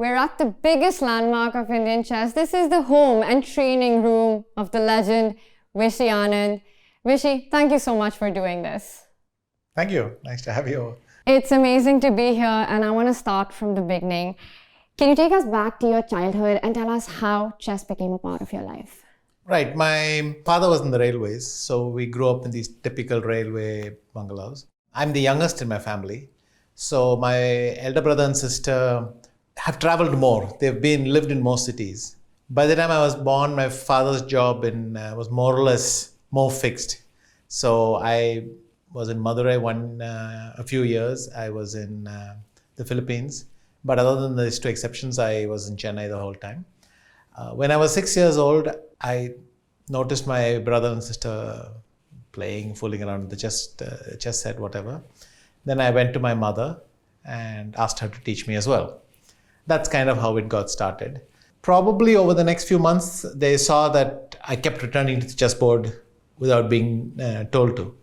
we're at the biggest landmark of Indian chess. This is the home and training room of the legend, Vishy Anand. Vishy, thank you so much for doing this. Thank you. Nice to have you. It's amazing to be here, and I want to start from the beginning. Can you take us back to your childhood and tell us how chess became a part of your life? Right. My father was in the railways, so we grew up in these typical railway bungalows. I'm the youngest in my family. So my elder brother and sister have traveled more. They've lived in more cities. By the time I was born, my father's job was more or less more fixed. So I was in Madurai a few years. I was in the Philippines. But other than these two exceptions, I was in Chennai the whole time. When I was 6 years old, I noticed my brother and sister playing, fooling around with the chess set, whatever. Then I went to my mother and asked her to teach me as well. That's kind of how it got started. Probably over the next few months, they saw that I kept returning to the chessboard without being told to.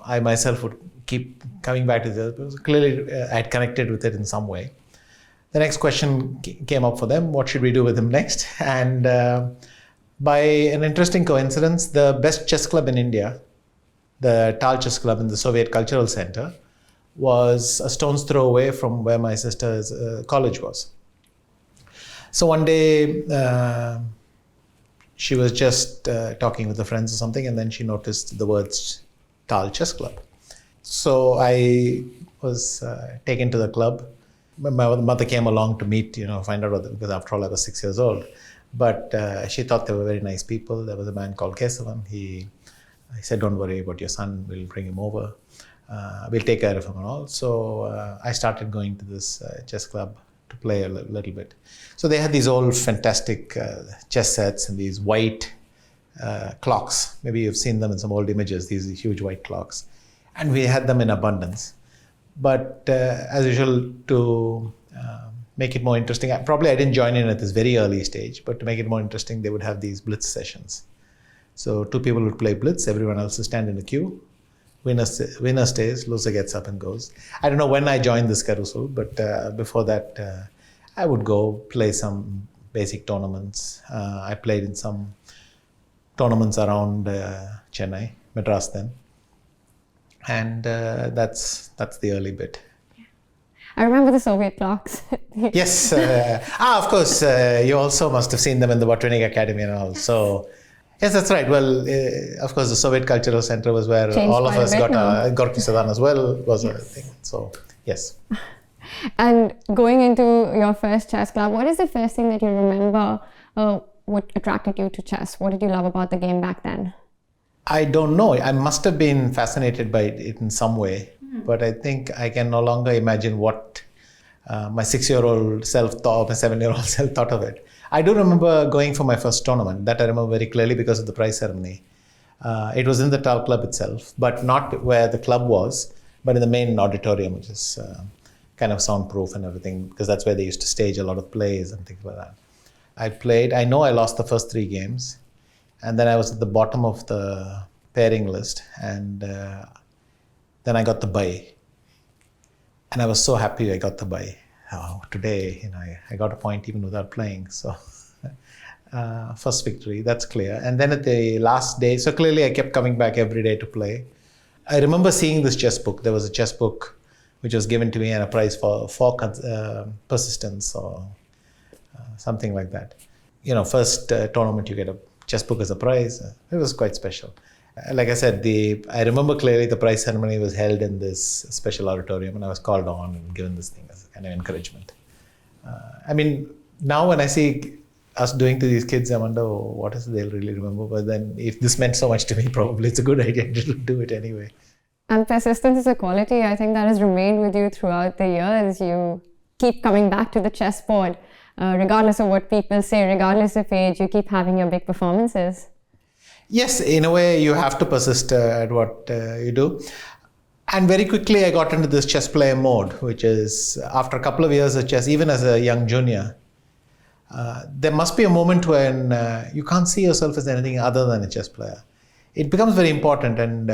I myself would keep coming back to this. Clearly, I had connected with it in some way. The next question came up for them: what should we do with him next? And by an interesting coincidence, the best chess club in India, the Tal Chess Club in the Soviet Cultural Center, was a stone's throw away from where my sister's college was. So one day, she was just talking with her friends or something, and then she noticed the words Tal Chess Club. So I was taken to the club. My mother came along to meet, find out because after all I was 6 years old. But she thought they were very nice people. There was a man called Kesavan. He said, "Don't worry about your son. We'll bring him over. We'll take care of him and all." So I started going to this chess club to play a little bit. So they had these old fantastic chess sets and these white clocks. Maybe you've seen them in some old images, these huge white clocks. And we had them in abundance. But as usual, to make it more interesting, I didn't join in at this very early stage, but to make it more interesting, they would have these blitz sessions. So two people would play blitz, everyone else would stand in a queue. Winner stays, loser gets up and goes. I don't know when I joined this carousel, but before that, I would go play some basic tournaments. I played in some tournaments around Chennai, Madras then. And that's the early bit. I remember the Soviet clocks. Yes. Of course, you also must have seen them in the Botanic Academy and all. So, yes, that's right. Well, of course, the Soviet Cultural Center was where all of us got Gorky Sadan as well was a thing. So, yes. And going into your first chess club, what is the first thing that you remember? What attracted you to chess? What did you love about the game back then? I don't know. I must have been fascinated by it in some way, but I think I can no longer imagine what my 6-year-old self thought, my 7-year-old self thought of it. I do remember going for my first tournament. That I remember very clearly because of the prize ceremony. It was in the Tal Club itself, but not where the club was, but in the main auditorium, which is kind of soundproof and everything, because that's where they used to stage a lot of plays and things like that. I played. I know I lost the first 3 games. And then I was at the bottom of the pairing list, and then I got the bye. And I was so happy I got the bye. Oh, today, I got a point even without playing. So first victory, that's clear. And then at the last day, so clearly I kept coming back every day to play. I remember seeing this chess book. There was a chess book which was given to me and a prize for persistence or something like that. First tournament you get a chess book as a prize. It was quite special. Like I said, I remember clearly the prize ceremony was held in this special auditorium, and I was called on and given this thing as a kind of encouragement. Now when I see us doing to these kids, I wonder what is they'll really remember. But then if this meant so much to me, probably it's a good idea to do it anyway. And persistence is a quality, I think, that has remained with you throughout the years. You keep coming back to the chessboard. Regardless of what people say, regardless of age, you keep having your big performances. Yes, in a way, you have to persist at what you do. And very quickly, I got into this chess player mode, which is after a couple of years of chess, even as a young junior, there must be a moment when you can't see yourself as anything other than a chess player. It becomes very important, and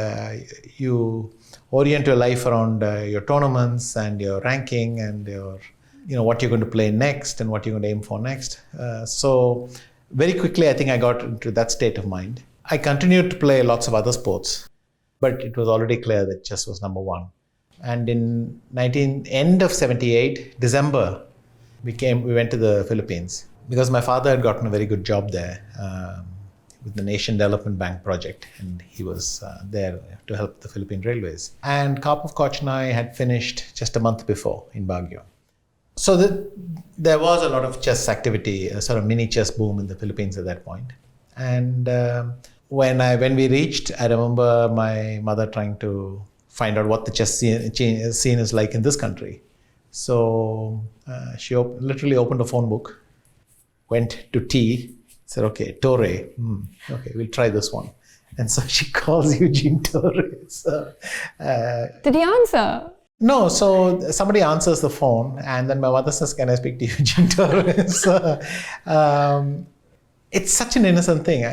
you orient your life around your tournaments and your ranking and your what you're going to play next and what you're going to aim for next. So very quickly, I think I got into that state of mind. I continued to play lots of other sports, but it was already clear that chess was number one. And in end of 78, December, we went to the Philippines because my father had gotten a very good job there with the Nation Development Bank project, and he was there to help the Philippine Railways. And Karpov Kochnai had finished just a month before in Baguio. So there was a lot of chess activity, a sort of mini chess boom in the Philippines at that point. And when we reached, I remember my mother trying to find out what the chess scene is like in this country. So she literally opened a phone book, went to T, said, okay, Torre, okay, we'll try this one. And so she calls Eugene Torre. So, did he answer? No, so somebody answers the phone, and then my mother says, can I speak to Eugene Torre? So, it's such an innocent thing.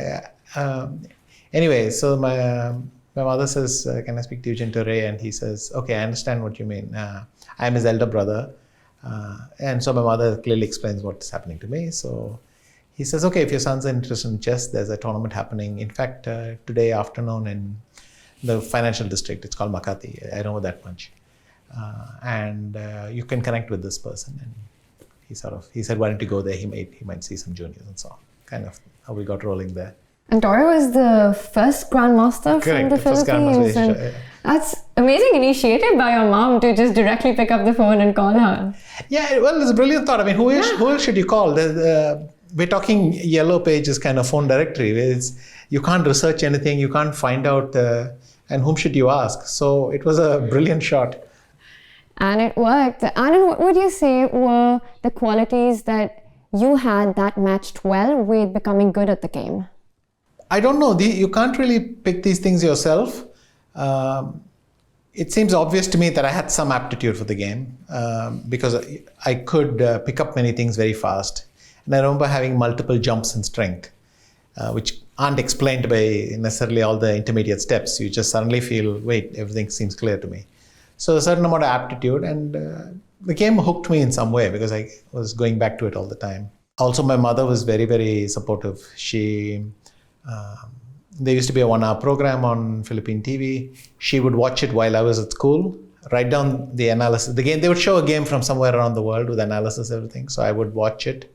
Anyway, so my mother says, can I speak to Eugene Torre? And he says, okay, I understand what you mean. I'm his elder brother. And so my mother clearly explains what's happening to me. So he says, okay, if your son's interested in chess, there's a tournament happening. In fact, today afternoon in the financial district, it's called Makati. I know that much. And you can connect with this person. And he said, why don't you go there? He might see some juniors and so on. Kind of how we got rolling there. And Torre was the first Grandmaster from the Philippines. And that's amazing initiative by your mom to just directly pick up the phone and call her. Yeah, well, it's a brilliant thought. I mean, who else should you call? We're talking yellow pages kind of phone directory. You can't research anything, you can't find out, and whom should you ask? So it was a brilliant shot. And it worked. Anand, what would you say were the qualities that you had that matched well with becoming good at the game? I don't know. You can't really pick these things yourself. It seems obvious to me that I had some aptitude for the game because I could pick up many things very fast. And I remember having multiple jumps in strength, which aren't explained by necessarily all the intermediate steps. You just suddenly feel, wait, everything seems clear to me. So a certain amount of aptitude, and the game hooked me in some way because I was going back to it all the time. Also, my mother was very, very supportive. There used to be a 1-hour program on Philippine TV. She would watch it while I was at school, write down the analysis. The game, they would show a game from somewhere around the world with analysis, everything. So I would watch it.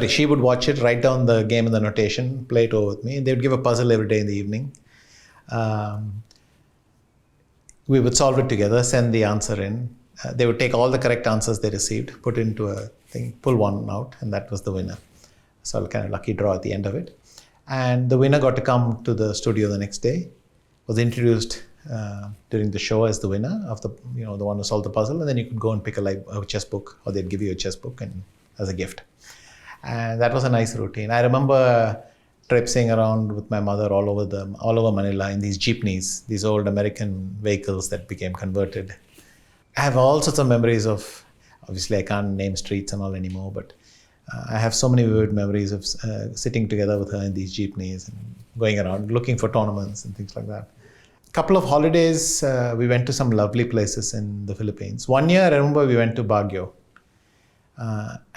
She would watch it, write down the game and the notation, play it over with me. They would give a puzzle every day in the evening. We would solve it together, send the answer in. They would take all the correct answers they received, put into a thing, pull one out, and that was the winner. So kind of lucky draw at the end of it. And the winner got to come to the studio the next day, was introduced during the show as the winner of the one who solved the puzzle, and then you could go and pick a chess book, or they'd give you a chess book and as a gift. And that was a nice routine. I remember traipsing around with my mother all over Manila in these jeepneys, these old American vehicles that became converted. I have all sorts of memories of, obviously I can't name streets and all anymore, but I have so many vivid memories of sitting together with her in these jeepneys and going around looking for tournaments and things like that. A couple of holidays, we went to some lovely places in the Philippines. One year, I remember we went to Baguio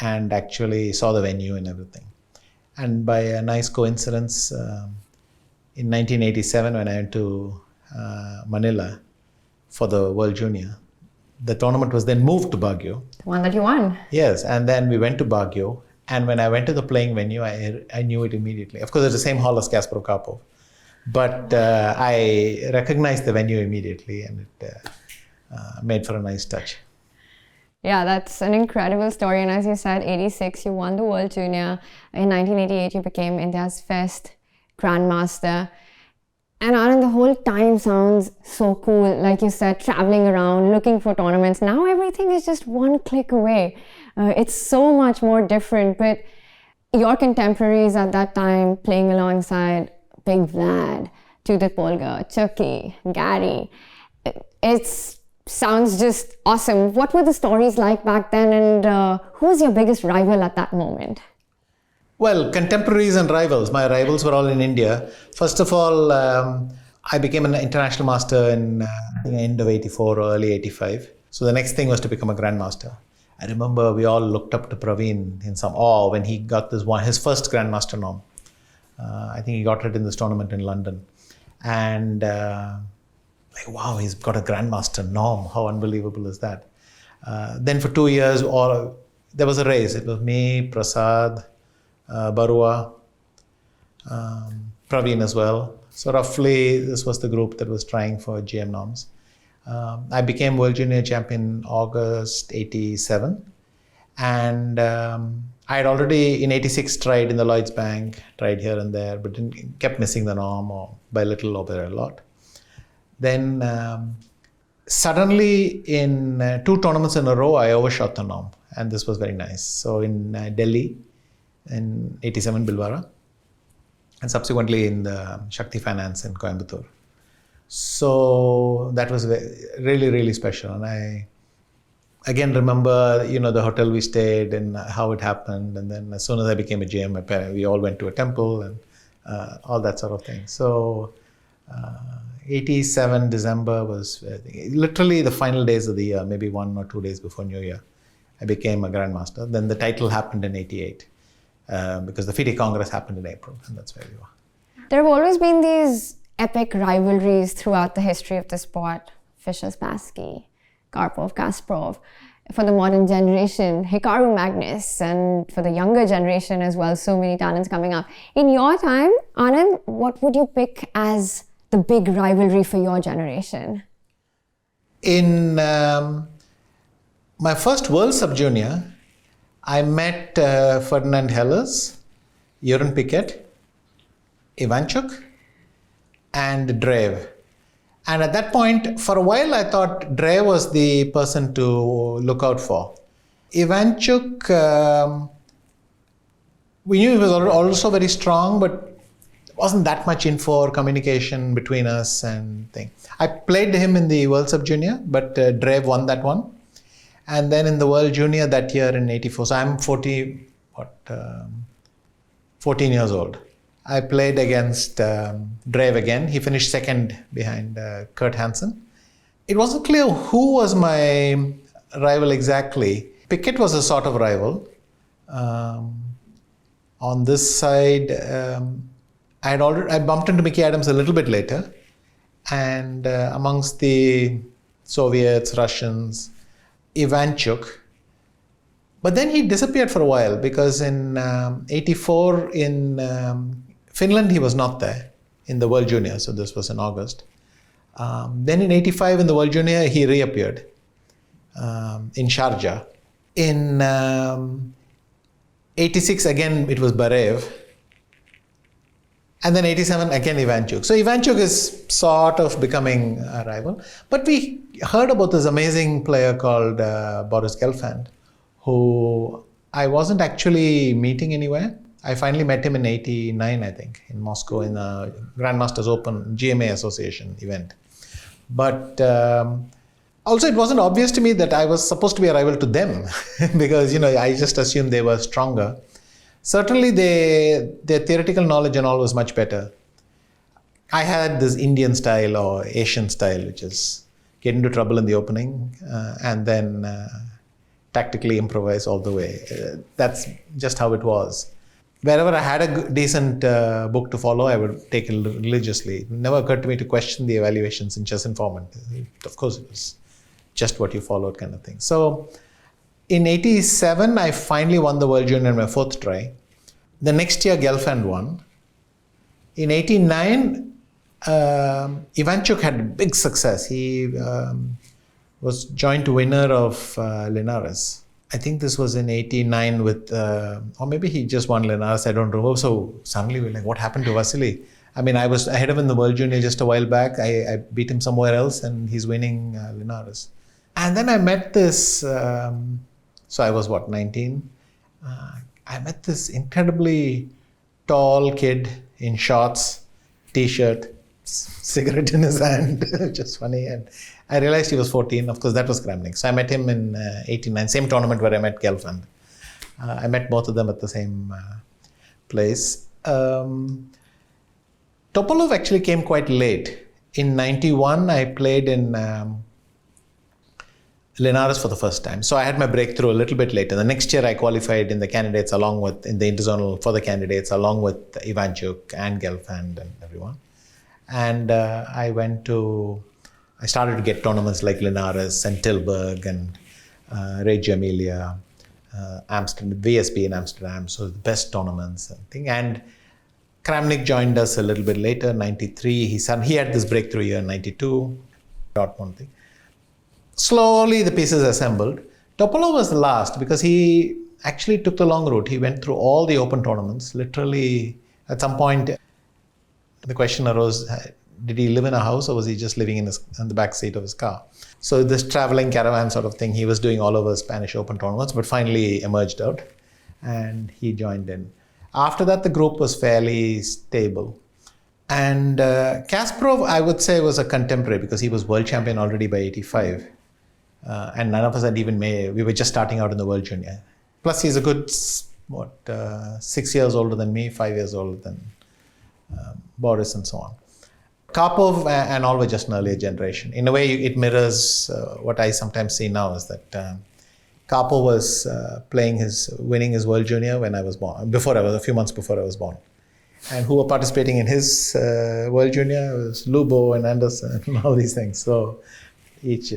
and actually saw the venue and everything. And by a nice coincidence, in 1987, when I went to Manila for the World Junior, the tournament was then moved to Baguio. The one that you won. Yes, and then we went to Baguio. And when I went to the playing venue, I knew it immediately. Of course, it's the same hall as Kasparov Karpov. But I recognized the venue immediately, and it made for a nice touch. Yeah, that's an incredible story. And as you said, 86, you won the World Junior. In 1988, you became India's first Grandmaster. And Anand, the whole time sounds so cool. Like you said, traveling around, looking for tournaments. Now everything is just one click away. It's so much more different. But your contemporaries at that time, playing alongside Big Vlad, Judith Polgar, Chucky, Gary, it sounds just awesome. What were the stories like back then, and who was your biggest rival at that moment? Well, contemporaries and rivals. My rivals were all in India. First of all, I became an international master in the end of 84 or early 85. So the next thing was to become a grandmaster. I remember we all looked up to Praveen in some awe when he got his first Grandmaster norm. I think he got it in this tournament in London. And like, wow, he's got a Grandmaster norm. How unbelievable is that? Then for 2 years, there was a race. It was me, Prasad, Barua, Praveen as well. So roughly, this was the group that was trying for GM norms. I became World Junior Champion August 87. And I had already in 86 tried in the Lloyds Bank, tried here and there, but kept missing the norm or by little or by a lot. Then suddenly in 2 tournaments in a row, I overshot the norm. And this was very nice. So in Delhi, in 87 Bilwara, and subsequently in the Shakti Finance in Coimbatore. So that was really, really special. And I again remember, the hotel we stayed and how it happened. And then as soon as I became a GM, we all went to a temple and all that sort of thing. So 87 December was literally the final days of the year, maybe 1 or 2 days before New Year. I became a Grandmaster. Then the title happened in 88 because the FIDE Congress happened in April, and that's where we were. There have always been these epic rivalries throughout the history of the sport. Fischer-Spassky, Karpov-Kasparov. For the modern generation, Hikaru-Magnus, and for the younger generation as well, so many talents coming up. In your time, Anand, what would you pick as the big rivalry for your generation? In my first World Sub-Junior, I met Ferdinand Hellers, Jeroen Piquet, Ivanchuk, and Drev. And at that point, for a while, I thought Drev was the person to look out for. Ivanchuk, we knew he was also very strong, but wasn't that much info or communication between us and things. I played him in the World Sub Junior, but Drev won that one. And then in the World Junior that year in 84, so I'm 14 years old. I played against Drev again. He finished second behind Kurt Hansen. It wasn't clear who was my rival exactly. Piquet was a sort of rival. On this side, I bumped into Mickey Adams a little bit later. And amongst the Soviets, Russians, Ivanchuk. But then he disappeared for a while because in 84 in Finland, he was not there in the World Junior. So this was in August. Then in 85 in the World Junior, he reappeared in Sharjah. In 86, again, it was Barev. And then 87, again, Ivanchuk. So Ivanchuk is sort of becoming a rival. But we heard about this amazing player called Boris Gelfand, who I wasn't actually meeting anywhere. I finally met him in 89, I think, in Moscow in a Grandmasters Open GMA Association event. But also it wasn't obvious to me that I was supposed to be a rival to them because, I just assumed they were stronger. Certainly their theoretical knowledge and all was much better. I had this Indian style or Asian style, which is get into trouble in the opening and then tactically improvise all the way. That's just how it was. Wherever I had a decent book to follow, I would take it religiously. It never occurred to me to question the evaluations in Chess Informant. Of course, it was just what you followed kind of thing. So in 87, I finally won the World Junior in my 4th try. The next year, Gelfand won. In 89, Ivanchuk had big success. He was joint winner of Linares. I think this was in 89 with, or maybe he just won Linares, I don't remember. So suddenly we're like, what happened to Vasily? I mean, I was ahead of him in the World Junior just a while back. I beat him somewhere else and he's winning Linares. And then I met this, so I was 19? I met this incredibly tall kid in shorts, t-shirt, cigarette in his hand, just funny. And I realized he was 14. Of course, that was Kramnik. So I met him in 89, same tournament where I met Gelfand. I met both of them at the same place. Topalov actually came quite late. In 91, I played in Linares for the first time. So I had my breakthrough a little bit later. The next year I qualified in the candidates in the interzonal for the candidates along with Ivanchuk and Gelfand and everyone. And I started to get tournaments like Linares and Tilburg and Reggio Emilia, Amsterdam, VSB in Amsterdam. So the best tournaments and thing. And Kramnik joined us a little bit later, 93. He had this breakthrough year in 92, Dortmund thing. Slowly the pieces assembled. Topalov was the last because he actually took the long route. He went through all the open tournaments. Literally, at some point, the question arose, did he live in a house or was he just living in the back seat of his car? So this traveling caravan sort of thing, he was doing all over Spanish open tournaments, but finally emerged out and he joined in. After that, the group was fairly stable. And Kasparov, I would say, was a contemporary because he was world champion already by 85. And none of us had even we were just starting out in the World Junior. Plus, he's a good, 6 years older than me, 5 years older than Boris and so on. Karpov and all were just an earlier generation. In a way, it mirrors what I sometimes see now is that Karpov was winning his World Junior when I was born, a few months before I was born. And who were participating in his World Junior was Lubo and Anderson and all these things. So each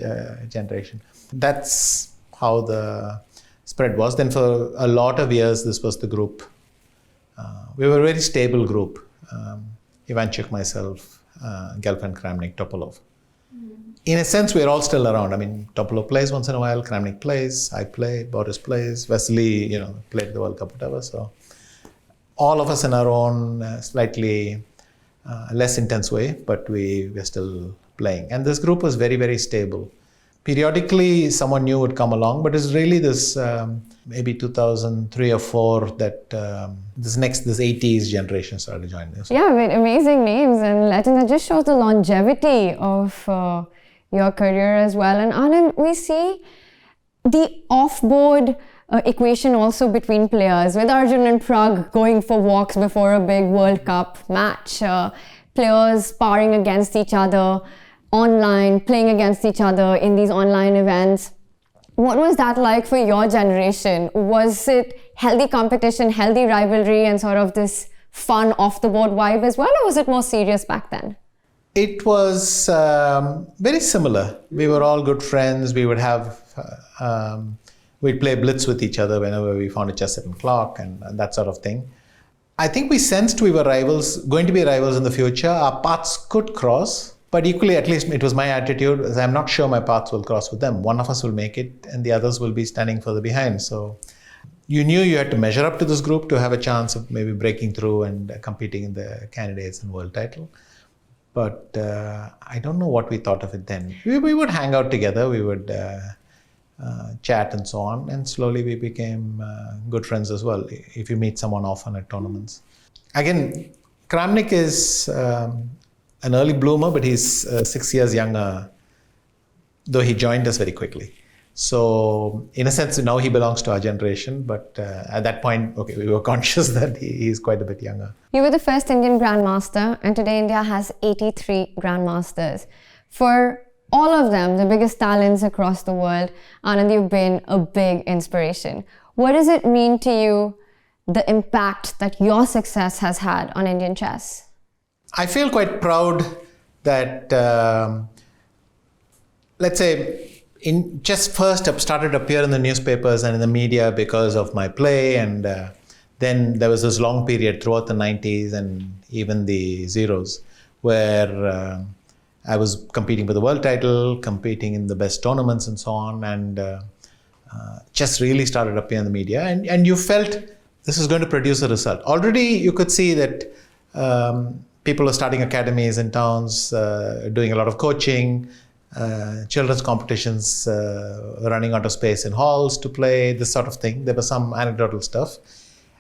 generation. That's how the spread was. Then for a lot of years, this was the group. We were a very stable group. Ivanchuk, myself, Gelfand, Kramnik, Topalov. In a sense, we're all still around. I mean, Topalov plays once in a while, Kramnik plays, I play, Boris plays, Vasily, played the World Cup, whatever. So all of us in our own slightly less intense way, but we're still playing. And this group was very, very stable. Periodically, someone new would come along, but it's really this maybe 2003 or 4 that this 80s generation started joining us. Yeah, with amazing names and legends. It just shows the longevity of your career as well. And Anand, we see the off-board equation also between players, with Arjun and Prag going for walks before a big World Cup match, players sparring against each other online, playing against each other in these online events. What was that like for your generation? Was it healthy competition, healthy rivalry, and sort of this fun off-the-board vibe as well, or was it more serious back then? It was very similar. We were all good friends. We would have, we'd play blitz with each other whenever we found a chess set and clock and that sort of thing. I think we sensed we were going to be rivals in the future. Our paths could cross, but equally, at least it was my attitude, as I'm not sure my paths will cross with them. One of us will make it and the others will be standing further behind. So you knew you had to measure up to this group to have a chance of maybe breaking through and competing in the candidates and world title. But I don't know what we thought of it then. We would hang out together, we would chat and so on, and slowly we became good friends as well, if you meet someone often at tournaments. Again, Kramnik is an early bloomer, but he's 6 years younger, though he joined us very quickly. So in a sense, now he belongs to our generation, but at that point, we were conscious that he's quite a bit younger. You were the first Indian Grandmaster, and today India has 83 Grandmasters. For all of them, the biggest talents across the world, Anand, you've been a big inspiration. What does it mean to you, the impact that your success has had on Indian chess? I feel quite proud that, let's say, chess first started to appear in the newspapers and in the media because of my play, and then there was this long period throughout the 90s and even the zeros where I was competing for the world title, competing in the best tournaments and so on, and chess really started to appear in the media, and you felt this is going to produce a result. Already you could see that people are starting academies in towns, doing a lot of coaching, children's competitions, running out of space in halls to play, this sort of thing. There was some anecdotal stuff.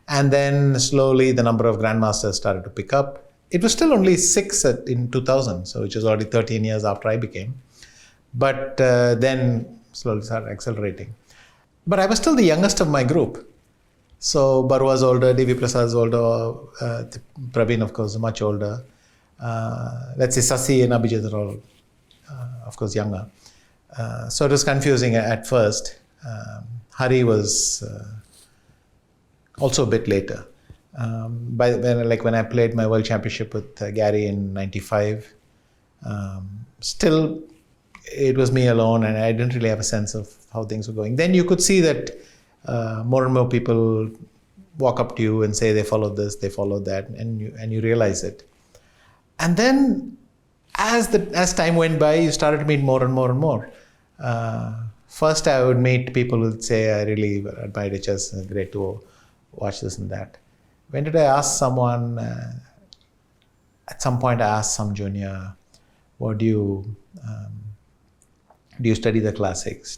And then slowly the number of grandmasters started to pick up. It was still only 6 in 2000, so which was already 13 years after I became. But then slowly started accelerating. But I was still the youngest of my group. So Baru was older, Devi Prasad was older, Praveen, of course, much older. Let's say Sasi and Abhijit are all, of course, younger. So it was confusing at first. Hari was also a bit later. When I played my world championship with Gary in '95, still it was me alone, and I didn't really have a sense of how things were going. Then you could see that more and more people walk up to you and say they followed this, they followed that, and you realize it. And then as time went by, you started to meet more and more and more. First, I would meet people who would say, I really admire the chess, it's great to watch this and that. When did I ask someone, at some point I asked some junior, what do you study the classics?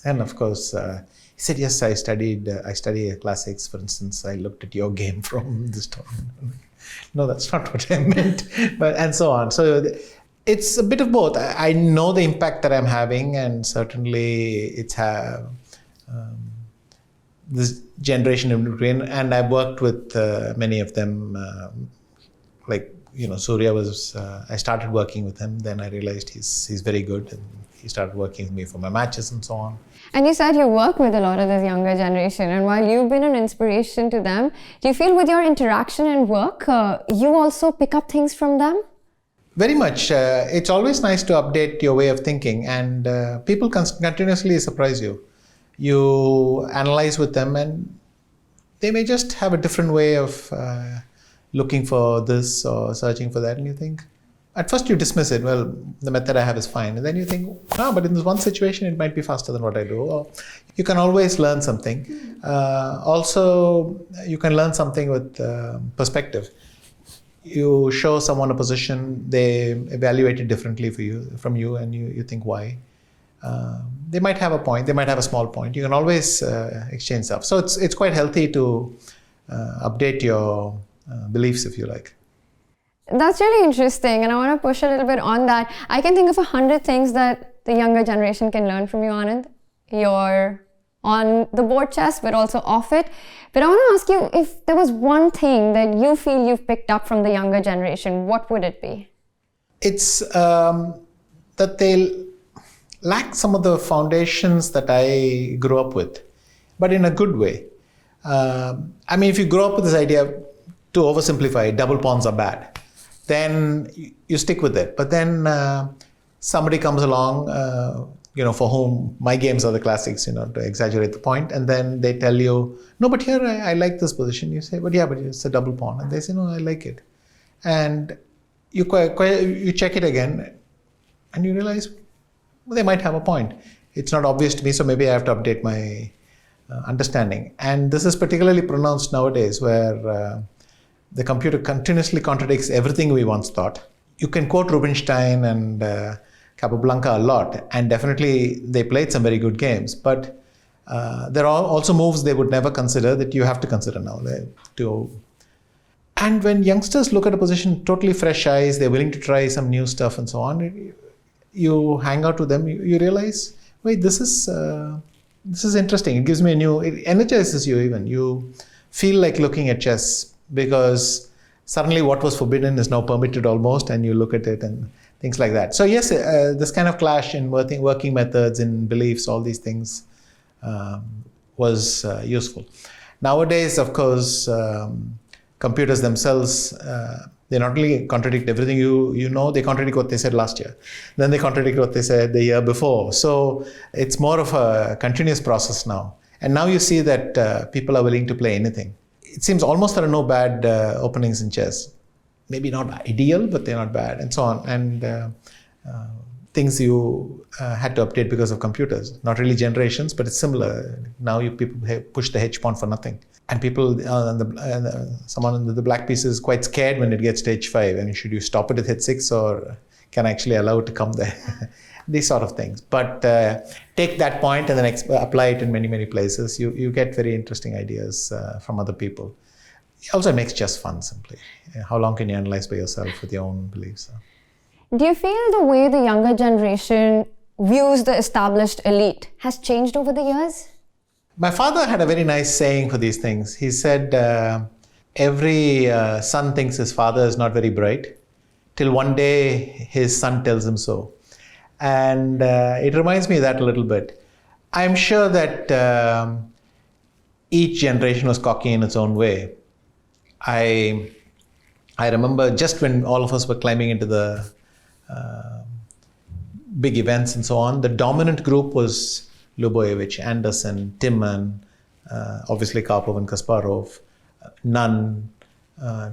And of course, he said, yes, I study classics. For instance, I looked at your game from this tournament. No, that's not what I meant. And so on. So it's a bit of both. I know the impact that I'm having, and certainly it's this generation in between. And I've worked with many of them. Surya was. I started working with him. Then I realized he's very good, and he started working with me for my matches and so on. And you said you work with a lot of this younger generation, and while you've been an inspiration to them, do you feel with your interaction and work, you also pick up things from them? Very much. It's always nice to update your way of thinking, and people continuously surprise you. You analyze with them, and they may just have a different way of looking for this or searching for that, and you think, at first you dismiss it, well, the method I have is fine. And then you think, but in this one situation, it might be faster than what I do. Or you can always learn something. Also, you can learn something with perspective. You show someone a position, they evaluate it differently from you, and you think, why? They might have a point, they might have a small point. You can always exchange stuff. So it's quite healthy to update your beliefs, if you like. That's really interesting, and I want to push a little bit on that. I can think of 100 things that the younger generation can learn from you, Anand. You're on the board chess, but also off it. But I want to ask you, if there was one thing that you feel you've picked up from the younger generation, what would it be? It's that they lack some of the foundations that I grew up with, but in a good way. If you grow up with this idea, to oversimplify, double pawns are bad, then you stick with it. But then somebody comes along, for whom my games are the classics, to exaggerate the point, and then they tell you, no, but here I like this position. You say, but it's a double pawn. And they say, no, I like it. And you check it again, and you realize, well, they might have a point. It's not obvious to me, so maybe I have to update my understanding. And this is particularly pronounced nowadays, where the computer continuously contradicts everything we once thought. You can quote Rubinstein and Capablanca a lot, and definitely they played some very good games, but there are also moves they would never consider that you have to consider now. And when youngsters look at a position, totally fresh eyes, they're willing to try some new stuff and so on, you hang out with them, you realize, wait, this is interesting. It gives me it energizes you even. You feel like looking at chess, because suddenly what was forbidden is now permitted almost, and you look at it and things like that. So yes, this kind of clash in working methods, in beliefs, all these things was useful. Nowadays, of course, computers themselves, they not only contradict everything they contradict what they said last year. Then they contradict what they said the year before. So it's more of a continuous process now. And now you see that people are willing to play anything. It seems almost there are no bad openings in chess. Maybe not ideal, but they're not bad, and so on. And things you had to update because of computers. Not really generations, but it's similar. Now people push the H pawn for nothing. And people, someone in the black piece is quite scared when it gets to H5. I mean, should you stop it at H6, or can I actually allow it to come there? These sort of things. But take that point and then apply it in many, many places. You get very interesting ideas from other people. It also makes chess fun, simply. How long can you analyze by yourself with your own beliefs? Do you feel the way the younger generation views the established elite has changed over the years? My father had a very nice saying for these things. He said, every son thinks his father is not very bright, till one day his son tells him so. And it reminds me of that a little bit. I'm sure that each generation was cocky in its own way. I remember just when all of us were climbing into the big events and so on, the dominant group was Lubojevic, Anderson, Timman, obviously Karpov and Kasparov, Nunn,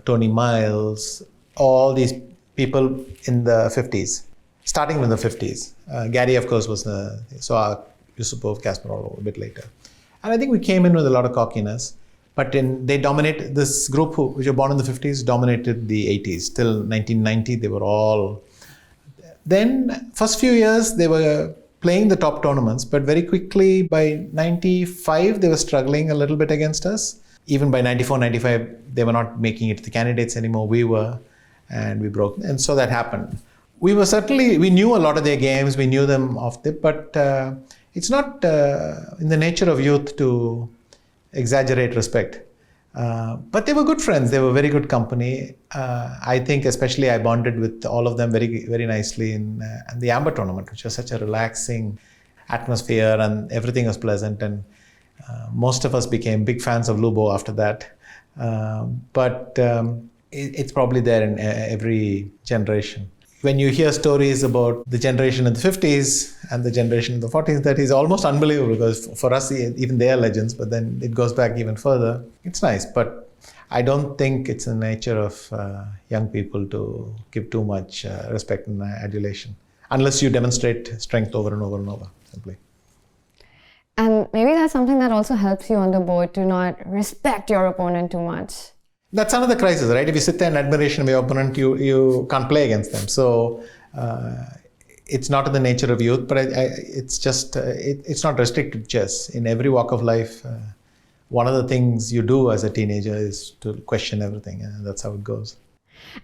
Tony Miles, all these people in the 50s, starting with the 50s. Gary, of course, was Yusupov, Kasparov a bit later. And I think we came in with a lot of cockiness, but they dominated, this group which were born in the 50s dominated the 80s. Till 1990, they were all. Then, first few years, they were playing the top tournaments, but very quickly by 95, they were struggling a little bit against us. Even by 94, 95, they were not making it to the candidates anymore. We were, and we broke. And so that happened. We knew a lot of their games, we knew them off the, but it's not in the nature of youth to exaggerate respect. But they were good friends. They were very good company. I think especially I bonded with all of them very, very nicely in the Amber tournament, which was such a relaxing atmosphere and everything was pleasant. And most of us became big fans of Lubo after that. But it's probably there in every generation. When you hear stories about the generation in the 50s and the generation in the 40s, that is almost unbelievable because for us, even they are legends, but then it goes back even further. It's nice, but I don't think it's in the nature of young people to give too much respect and adulation, unless you demonstrate strength over and over and over, simply. And maybe that's something that also helps you on the board to not respect your opponent too much. That's another crisis, right? If you sit there in admiration of your opponent, you can't play against them. So it's not in the nature of youth, but it's just, it's not restricted to chess. In every walk of life, one of the things you do as a teenager is to question everything, and that's how it goes.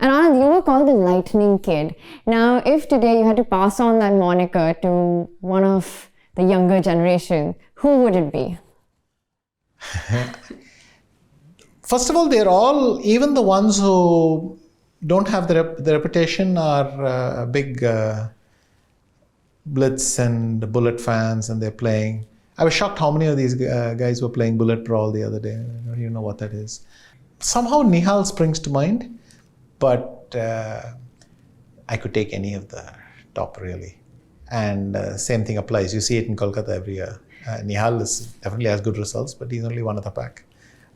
And Anand, you were called the Lightning Kid. Now, if today you had to pass on that moniker to one of the younger generation, who would it be? First of all, they're all, even the ones who don't have the reputation are big Blitz and Bullet fans, and they're playing. I was shocked how many of these guys were playing Bullet Brawl the other day. I don't even know what that is. Somehow Nihal springs to mind, but I could take any of the top really. And same thing applies. You see it in Kolkata every year. Nihal definitely has good results, but he's only one of the pack.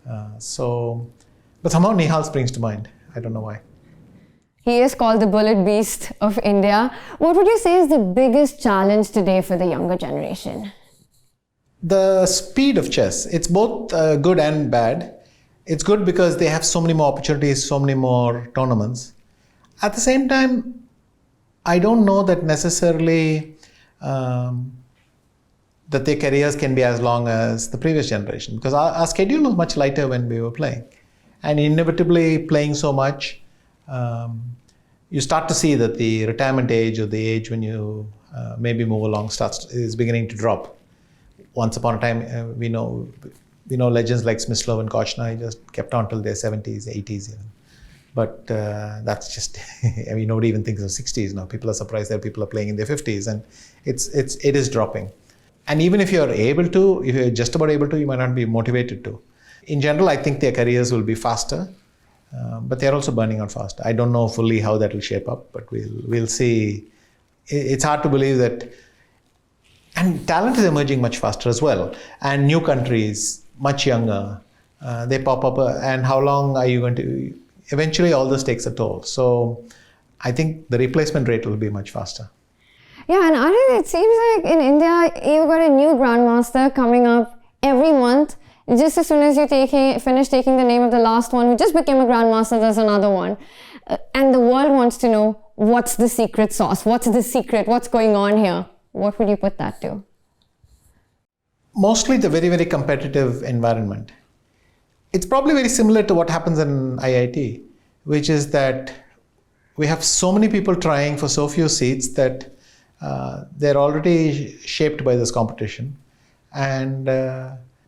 But somehow Nihal springs to mind. I don't know why. He is called the Bullet Beast of India. What would you say is the biggest challenge today for the younger generation? The speed of chess. It's both good and bad. It's good because they have so many more opportunities, so many more tournaments. At the same time, I don't know that necessarily that their careers can be as long as the previous generation, because our schedule was much lighter when we were playing. And inevitably playing so much, you start to see that the retirement age or the age when you maybe move along is beginning to drop. Once upon a time, we know legends like Smyslov and Kochner just kept on till their 70s, 80s even. But that's just, I mean, nobody even thinks of 60s now. People are surprised that people are playing in their 50s, and it is dropping. And even if you're able to, if you're just about able to, you might not be motivated to. In general, I think their careers will be faster, but they're also burning out faster. I don't know fully how that will shape up, but we'll see. It's hard to believe that. And talent is emerging much faster as well. And new countries, much younger, they pop up. And how long are you going to? Eventually, all this takes a toll. So I think the replacement rate will be much faster. Yeah, and Anand, it seems like in India, you've got a new Grandmaster coming up every month. Just as soon as you finish taking the name of the last one who just became a Grandmaster, there's another one. And the world wants to know, what's the secret sauce? What's the secret? What's going on here? What would you put that to? Mostly the very, very competitive environment. It's probably very similar to what happens in IIT, which is that we have so many people trying for so few seats that they're already shaped by this competition. And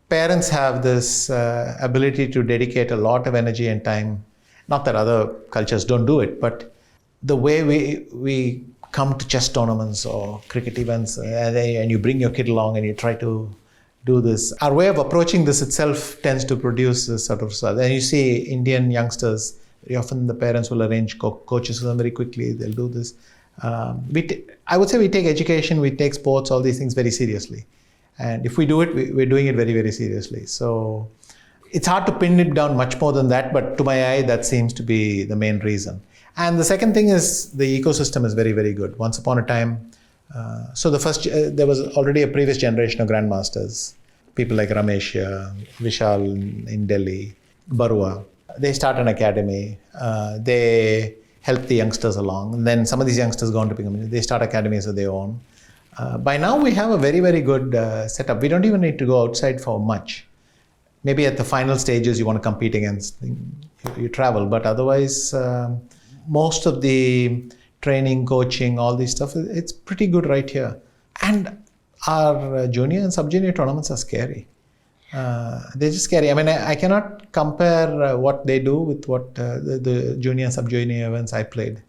parents have this ability to dedicate a lot of energy and time. Not that other cultures don't do it, but the way we come to chess tournaments or cricket events and you bring your kid along and you try to do this. Our way of approaching this itself tends to produce this sort of result. And you see Indian youngsters, very often the parents will arrange coaches for them very quickly. They'll do this. I would say we take education, we take sports, all these things very seriously. And if we do it, we're doing it very, very seriously. So it's hard to pin it down much more than that, but to my eye, that seems to be the main reason. And the second thing is the ecosystem is very, very good. Once upon a time, there was already a previous generation of grandmasters, people like Ramesh, Vishal in Delhi, Barua. They start an academy. They help the youngsters along. And then some of these youngsters go on to become, they start academies of their own. By now, we have a very, very good setup. We don't even need to go outside for much. Maybe at the final stages, you want to compete against, you travel. But otherwise, most of the training, coaching, all this stuff, it's pretty good right here. And our junior and sub-junior tournaments are scary. They're just scary. I mean, I cannot compare what they do with what the junior and sub-junior events I played.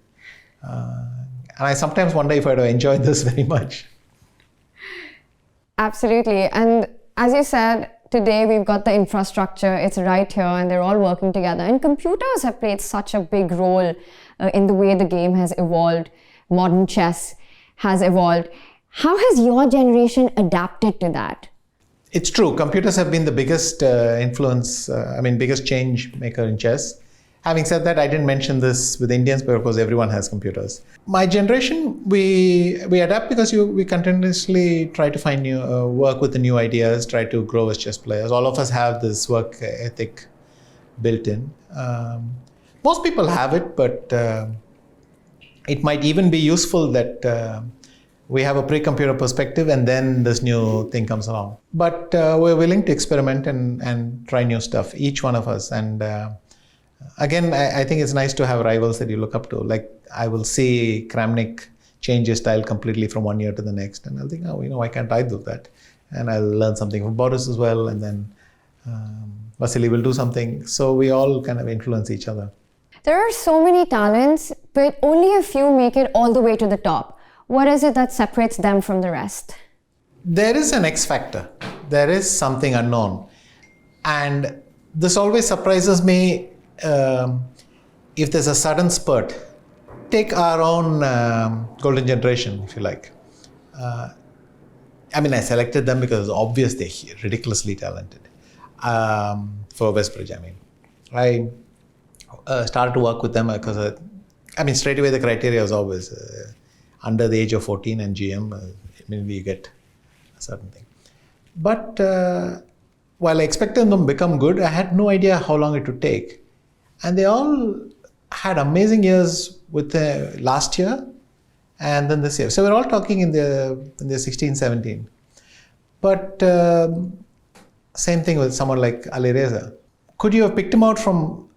And I sometimes wonder if I'd have enjoyed this very much. Absolutely. And as you said, today we've got the infrastructure, it's right here and they're all working together. And computers have played such a big role in the way the game has evolved, modern chess has evolved. How has your generation adapted to that? It's true. Computers have been the biggest biggest change maker in chess. Having said that, I didn't mention this with Indians, but of course everyone has computers. My generation, we adapt because we continuously try to find new work with the new ideas, try to grow as chess players. All of us have this work ethic built in. Most people have it, but it might even be useful that we have a pre-computer perspective and then this new thing comes along. But we're willing to experiment and try new stuff, each one of us. And again, I think it's nice to have rivals that you look up to. Like I will see Kramnik change his style completely from one year to the next. And I'll think, why can't I do that? And I'll learn something from Boris as well. And then Vasily will do something. So we all kind of influence each other. There are so many talents, but only a few make it all the way to the top. What is it that separates them from the rest? There is an X factor. There is something unknown. And this always surprises me if there's a sudden spurt. Take our own golden generation, if you like. I selected them because it's obvious they're ridiculously talented. For Westbridge, I started to work with them because, straight away the criteria was always under the age of 14 and GM, you get a certain thing. But while I expected them to become good, I had no idea how long it would take. And they all had amazing years with the last year and then this year. So we're all talking in the 16, 17. But same thing with someone like Ali Reza. Could you have picked him out from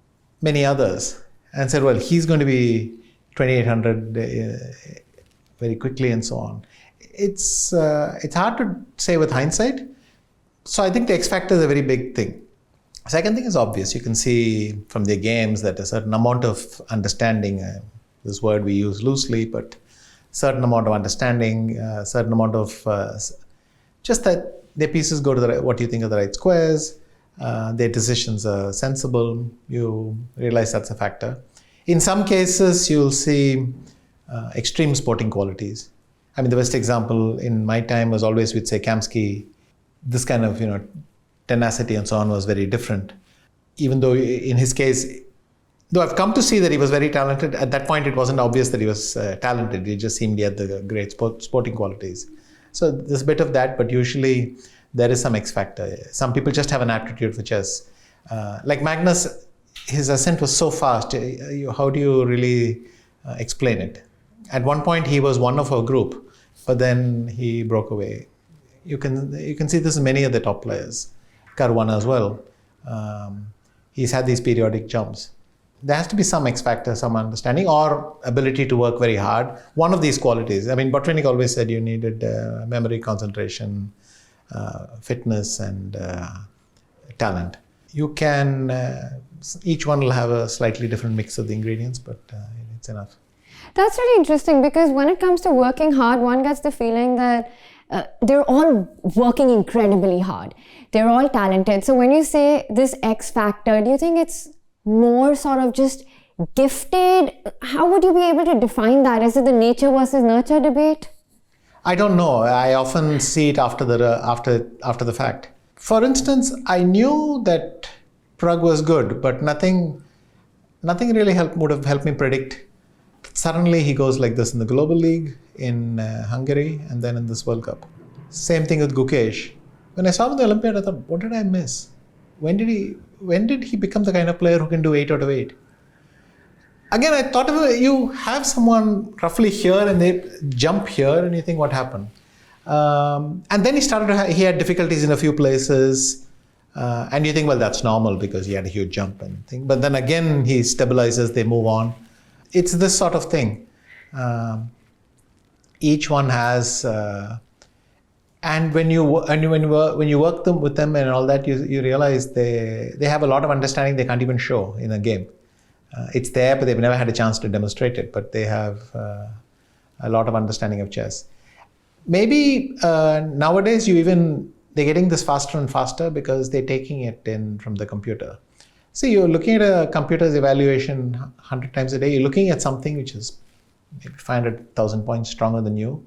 many others and said, well, he's going to be 2800 very quickly and so on? It's hard to say with hindsight. So I think the X factor is a very big thing. Second thing is obvious. You can see from their games that a certain amount of understanding, this word we use loosely, but certain amount of understanding, certain amount of just that their pieces go to what you think are the right squares, their decisions are sensible, you realize that's a factor. In some cases, you'll see extreme sporting qualities. The best example in my time was always with, say, Kamsky. This kind of, tenacity and so on was very different. Even though in his case, though I've come to see that he was very talented, at that point it wasn't obvious that he was talented. It just seemed he had the great sporting qualities. So there's a bit of that, but usually there is some X factor. Some people just have an aptitude for chess. Like Magnus, his ascent was so fast. How do you really explain it? At one point he was one of our group, but then he broke away. You can see this in many of the top players. Caruana as well. He's had these periodic jumps. There has to be some X factor, some understanding or ability to work very hard. One of these qualities. Botvinnik always said you needed memory, concentration, fitness and talent. You can, each one will have a slightly different mix of the ingredients, but it's enough. That's really interesting because when it comes to working hard, one gets the feeling that they're all working incredibly hard. They're all talented. So when you say this X factor, do you think it's more sort of just gifted? How would you be able to define that? Is it the nature versus nurture debate? I don't know. I often see it after the fact. For instance, I knew that Prag was good, but nothing really would have helped me predict. Suddenly he goes like this in the Global League, in Hungary, and then in this World Cup. Same thing with Gukesh. When I saw him in the Olympiad, I thought, what did I miss? When did he become the kind of player who can do 8 out of 8? Again, I thought you have someone roughly here and they jump here and you think, what happened? And then he had difficulties in a few places. And you think, well, that's normal because he had a huge jump and thing. But then again, he stabilizes, they move on. It's this sort of thing. Each one has, and when you work with them and all that, you realize they have a lot of understanding they can't even show in a game. It's there, but they've never had a chance to demonstrate it. But they have a lot of understanding of chess. Maybe nowadays they're getting this faster and faster because they're taking it in from the computer. See, you're looking at a computer's evaluation 100 times a day. You're looking at something which is maybe 500,000 points stronger than you,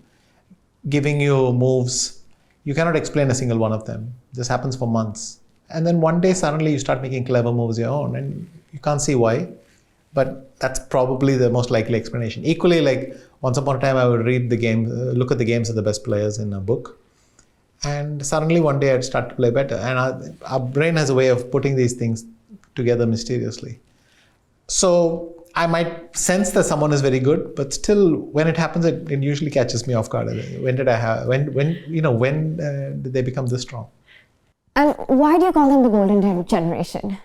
giving you moves. You cannot explain a single one of them. This happens for months. And then one day, suddenly you start making clever moves your own and you can't see why. But that's probably the most likely explanation. Equally, like once upon a time, I would look at the games of the best players in a book. And suddenly one day I'd start to play better. And our brain has a way of putting these things together mysteriously. So I might sense that someone is very good, but still when it happens, it usually catches me off guard. When did they become this strong? And why do you call them the golden generation?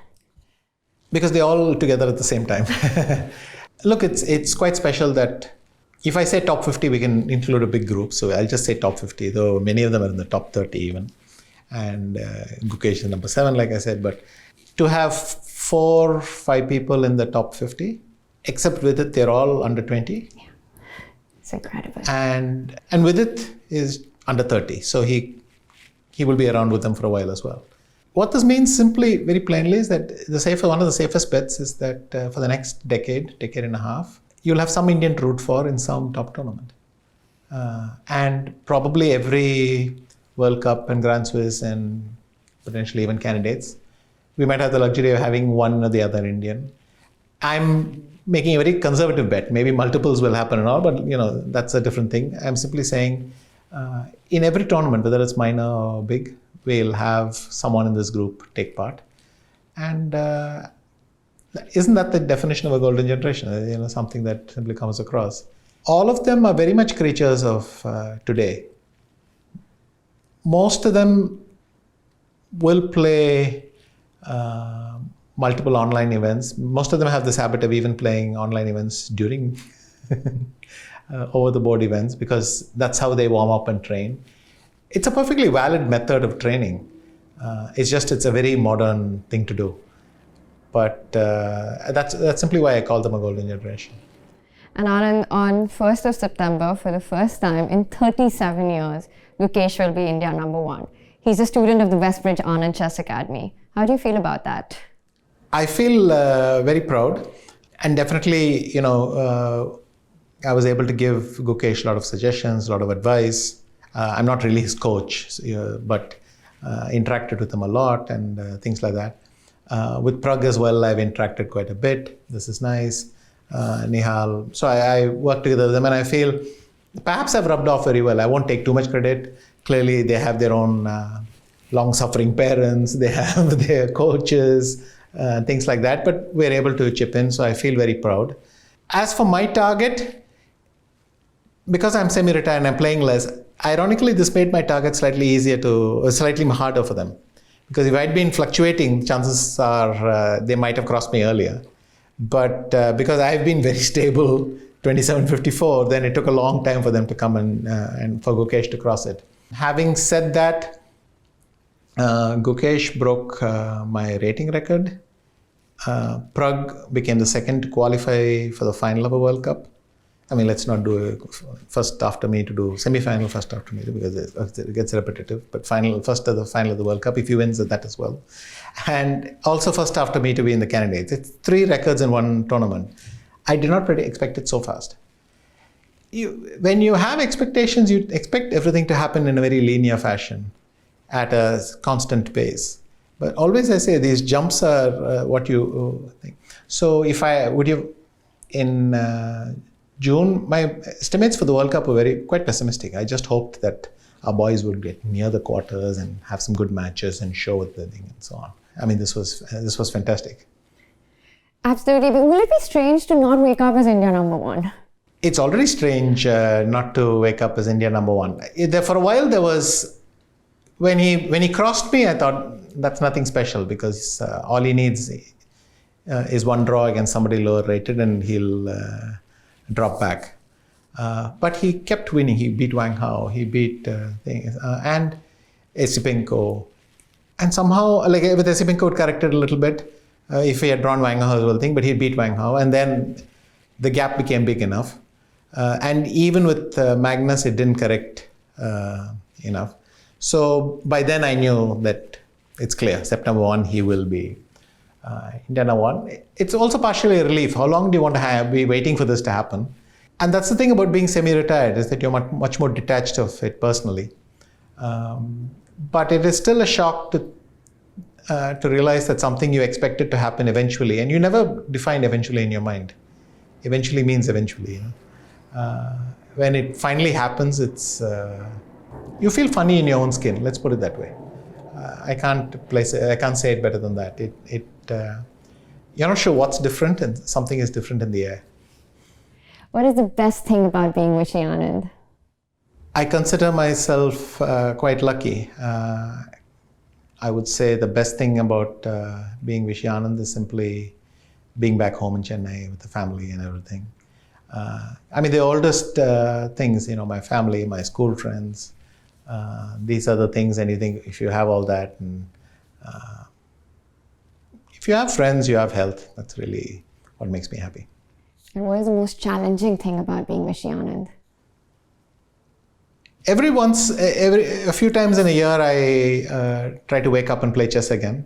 Because they're all together at the same time. Look, it's quite special that if I say top 50, we can include a big group. So I'll just say top 50, though many of them are in the top 30 even. And Gukesh is number 7, like I said. But to have 4, 5 people in the top 50, except Vidit, they're all under 20. Yeah, it's incredible. And Vidit is under 30. So he will be around with them for a while as well. What this means simply, very plainly, is that one of the safest bets is that for the next decade and a half, you'll have some Indian to root for in some top tournament. And probably every World Cup and Grand Swiss and potentially even candidates, we might have the luxury of having one or the other Indian. I'm making a very conservative bet. Maybe multiples will happen and all, but that's a different thing. I'm simply saying in every tournament, whether it's minor or big, we'll have someone in this group take part. And isn't that the definition of a golden generation? Something that simply comes across. All of them are very much creatures of today. Most of them will play multiple online events. Most of them have this habit of even playing online events during over-the-board events because that's how they warm up and train. It's a perfectly valid method of training. It's a very modern thing to do. But that's simply why I call them a golden generation. And Anand, on 1st of September, for the first time in 37 years, Gukesh will be India number 1. He's a student of the Westbridge Anand Chess Academy. How do you feel about that? I feel very proud. And definitely, I was able to give Gukesh a lot of suggestions, a lot of advice. I'm not really his coach, but interacted with him a lot and things like that. With Prag as well, I've interacted quite a bit. This is nice. Nihal. So I work together with them and I feel perhaps I've rubbed off very well. I won't take too much credit. Clearly, they have their own long-suffering parents. They have their coaches, things like that. But we're able to chip in, so I feel very proud. As for my target, because I'm semi-retired and I'm playing less, ironically, this made my target slightly harder for them. Because if I'd been fluctuating, chances are they might have crossed me earlier. But because I've been very stable, 27.54, then it took a long time for them to come and for Gukesh to cross it. Having said that, Gukesh broke my rating record. Prag became the second to qualify for the final of a World Cup. I mean, let's not do first after me to do semi-final first after me because it gets repetitive. But first of the final of the World Cup, if he wins that as well. And also first after me to be in the candidates. It's 3 records in one tournament. I did not expect it so fast. When you have expectations, you expect everything to happen in a very linear fashion at a constant pace. But always I say these jumps are what you think. So in June, my estimates for the World Cup were quite pessimistic. I just hoped that our boys would get near the quarters and have some good matches and show with the thing and so on. I mean, this was fantastic. Absolutely. But will it be strange to not wake up as India number 1? It's already strange not to wake up as India number 1. For a while there was, when he crossed me, I thought that's nothing special because all he needs is one draw against somebody lower rated and he'll drop back. But he kept winning. He beat Wang Hao, he beat and Esipenko. And somehow, like with Esipenko, it corrected a little bit. If he had drawn Wang Hao, whole thing, but he beat Wang Hao. And then the gap became big enough. And even with Magnus, it didn't correct enough. So by then I knew that it's clear. September 1, he will be India number 1. It's also partially a relief. How long do you want to be waiting for this to happen? And that's the thing about being semi-retired, is that you're much more detached of it personally. But it is still a shock to realize that something you expected to happen eventually, and you never define eventually in your mind. Eventually means eventually. When it finally happens, it's you feel funny in your own skin. Let's put it that way. I can't say it better than that. You're not sure what's different, and something is different in the air. What is the best thing about being Vishy Anand? I consider myself quite lucky. I would say the best thing about being Vishy Anand is simply being back home in Chennai with the family and everything. I mean, the oldest things, my family, my school friends, these are the things, and you think if you have all that, and if you have friends, you have health, that's really what makes me happy. And what is the most challenging thing about being Vishy Anand? A few times in a year, I try to wake up and play chess again.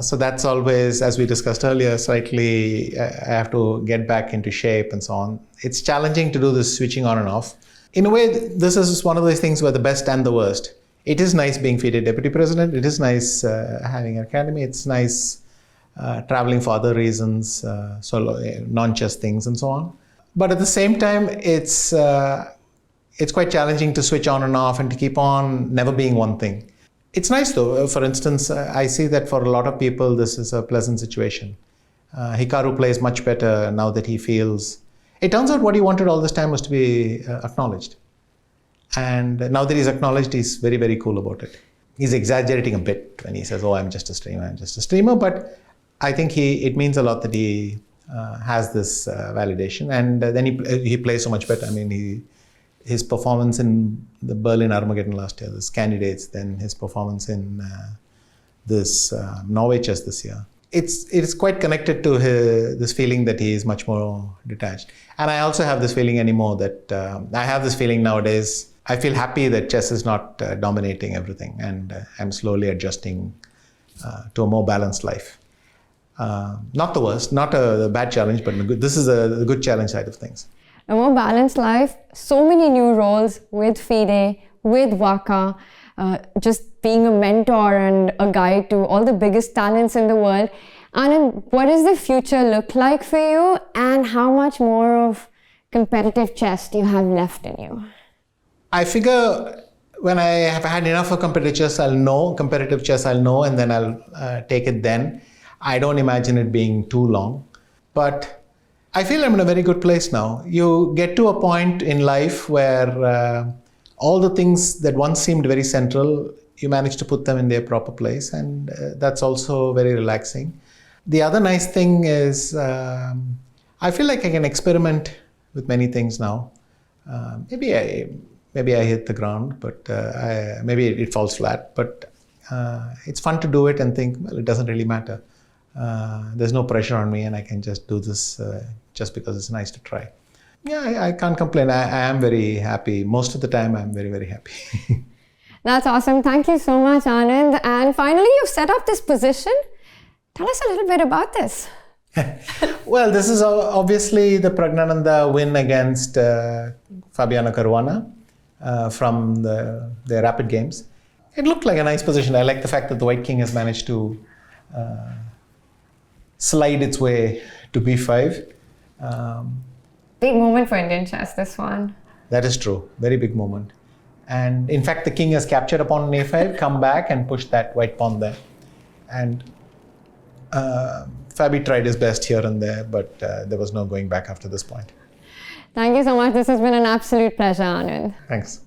So that's always, as we discussed earlier, slightly, I have to get back into shape and so on. It's challenging to do this switching on and off. In a way, this is one of those things where the best and the worst. It is nice being FIDE deputy president. It is nice having an academy. It's nice traveling for other reasons, non-chess things and so on. But at the same time, it's quite challenging to switch on and off and to keep on never being one thing. It's nice though. For instance, I see that for a lot of people, this is a pleasant situation. Hikaru plays much better now that he feels... It turns out what he wanted all this time was to be acknowledged. And now that he's acknowledged, he's very, very cool about it. He's exaggerating a bit when he says, oh, I'm just a streamer. But I think it means a lot that he has this validation. And then he plays so much better. I mean, his performance in the Berlin Armageddon last year, this candidates, then his performance in this Norway chess this year. It's quite connected to this feeling that he is much more detached. And I also have this feeling anymore that I have this feeling nowadays. I feel happy that chess is not dominating everything, and I'm slowly adjusting to a more balanced life. Not the worst, not a bad challenge, but this is a good challenge side of things. A more balanced life, so many new roles with FIDE, with WACA, just being a mentor and a guide to all the biggest talents in the world. Anand, what does the future look like for you, and how much more of competitive chess do you have left in you? I figure when I have had enough of competitive chess, I'll know, and then I'll take it then. I don't imagine it being too long, but I feel I'm in a very good place now. You get to a point in life where all the things that once seemed very central, you manage to put them in their proper place, and that's also very relaxing. The other nice thing is I feel like I can experiment with many things now. Maybe I hit the ground, but maybe it falls flat, but it's fun to do it and think, well, it doesn't really matter. There's no pressure on me, and I can just do this just because it's nice to try. Yeah, I can't complain. I am very happy. Most of the time, I'm very, very happy. That's awesome. Thank you so much, Anand. And finally, you've set up this position. Tell us a little bit about this. Well, this is obviously the Pragnananda win against Fabiano Caruana from the Rapid Games. It looked like a nice position. I like the fact that the White King has managed to slide its way to b5. Big moment for Indian chess, this one. That is true. Very big moment. And in fact, the king has captured a pawn on a5, come back and pushed that white pawn there. And Fabi tried his best here and there, but there was no going back after this point. Thank you so much. This has been an absolute pleasure, Anand. Thanks.